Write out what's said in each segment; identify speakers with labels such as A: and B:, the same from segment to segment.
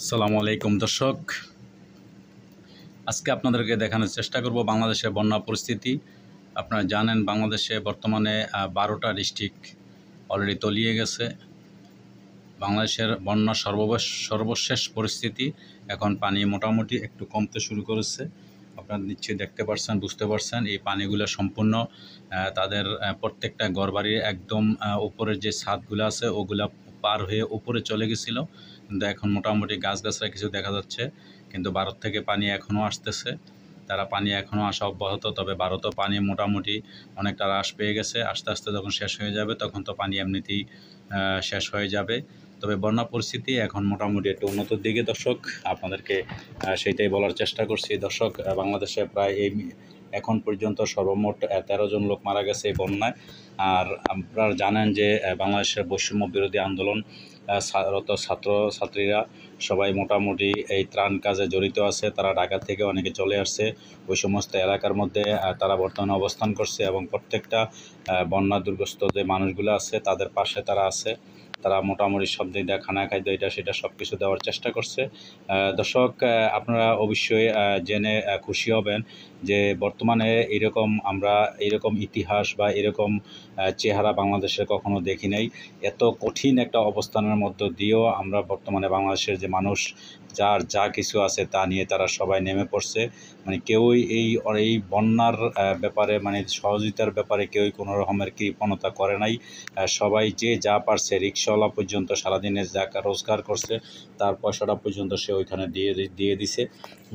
A: আসসালামু আলাইকুম দর্শক, আজকে আপনাদেরকে দেখানোর চেষ্টা করব বাংলাদেশের বন্যা পরিস্থিতি। আপনারা জানেন বাংলাদেশে বর্তমানে 12টা ডিস্ট্রিক্ট অলরেডি তলিয়ে গেছে। বাংলাদেশের বন্যা সর্বশেষ পরিস্থিতি, এখন পানি মোটামুটি একটু কমতে শুরু করেছে। আপনারা নিশ্চয়ই দেখতে পারছেন, বুঝতে পারছেন এই পানিগুলো সম্পূর্ণ তাদের প্রত্যেকটা ঘরবাড়ির একদম উপরের যে ছাদগুলো আছে ওগুলা পার হয়ে উপরে চলে গেছিলো, কিন্তু এখন মোটামুটি গাছগাছরা কিছু দেখা যাচ্ছে। কিন্তু ভারত থেকে পানি এখনও আসতেছে, তারা পানি এখনও আসা অব্যাহত। তবে ভারতও পানি মোটামুটি অনেকটা হ্রাস পেয়ে গেছে। আস্তে আস্তে যখন শেষ হয়ে যাবে তখন তো পানি এমনিতেই শেষ হয়ে যাবে। তবে বন্যা পরিস্থিতি এখন মোটামুটি একটু উন্নতির দিকে দর্শক, আপনাদেরকে সেইটাই বলার চেষ্টা করছি। দর্শক, বাংলাদেশে প্রায় এখন পর্যন্ত সর্বমোট 13 জন লোক মারা গেছে এই বন্যায়। আর আপনারা জানেন যে বাংলাদেশের বৈষম্য বিরোধী আন্দোলন রত ছাত্রছাত্রীরা সবাই মোটামুটি এই ত্রাণ কাজে জড়িত আছে। তারা ঢাকা থেকে অনেকে চলে আসছে ওই সমস্ত এলাকার মধ্যে, তারা বর্তমানে অবস্থান করছে এবং প্রত্যেকটা বন্যা দুর্গস্ত যে মানুষগুলো আছে তাদের পাশে তারা আছে। তারা মোটামুটি সব দিক দিয়ে খানা খাদ্য এটা সেটা সব কিছু দেওয়ার চেষ্টা করছে। দর্শক, আপনারা অবশ্যই জেনে খুশি হবেন যে বর্তমানে আমরা এরকম ইতিহাস বা এরকম চেহারা বাংলাদেশে কখনো দেখি নাই। এত কঠিন একটা অবস্থানের মধ্য দিয়েও আমরা বর্তমানে বাংলাদেশের যে মানুষ যার যা কিছু আছে তা নিয়ে তারা সবাই নেমে পড়ছে। মানে কেউই এই বন্যার ব্যাপারে, মানে সহযোগিতার ব্যাপারে কেউই কোনো রকমের কৃপণতা করে নাই। সবাই যে যা পারছে, রিক্সাওয়ালা পর্যন্ত সারাদিনে যা রোজগার করছে তার পয়সাটা পর্যন্ত সে ওইখানে দিয়ে দিছে।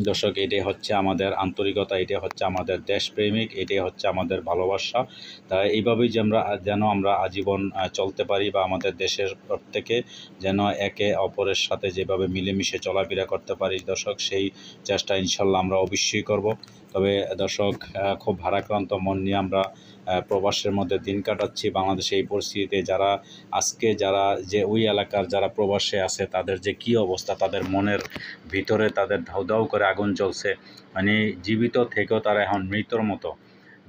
A: দর্শক, এটাই হচ্ছে আমাদের আন্তরিকতা, এটাই হচ্ছে আমাদের দেশপ্রেমিক, এটাই হচ্ছে আমাদের ভালোবাসা। তাই এইভাবেই যেন আমরা আজীবন চলতে পারি বা আমাদের দেশের প্রত্যেকে যেন একে অপরের সাথে যেভাবে মিলেমিশে চলাফেরা করতে পারি দর্শক, সেই চেষ্টা ইনশাল্লাহ আমরা অবশ্যই করব। তবে দর্শক, খুব ভারাক্রান্ত মন নিয়ে আমরা প্রবাসের মধ্যে দিন কাটাচ্ছি। বাংলাদেশে এই পরিস্থিতিতে যারা যে ওই এলাকার যারা প্রবাসে আছে তাদের যে কী অবস্থা, তাদের মনের ভিতরে তাদের ধাউ ধাউ করে আগুন জ্বলছে। মানে জীবিত থেকেও তারা এখন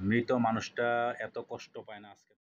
A: মৃত মানুষটা এত কষ্ট পায় না আজকে।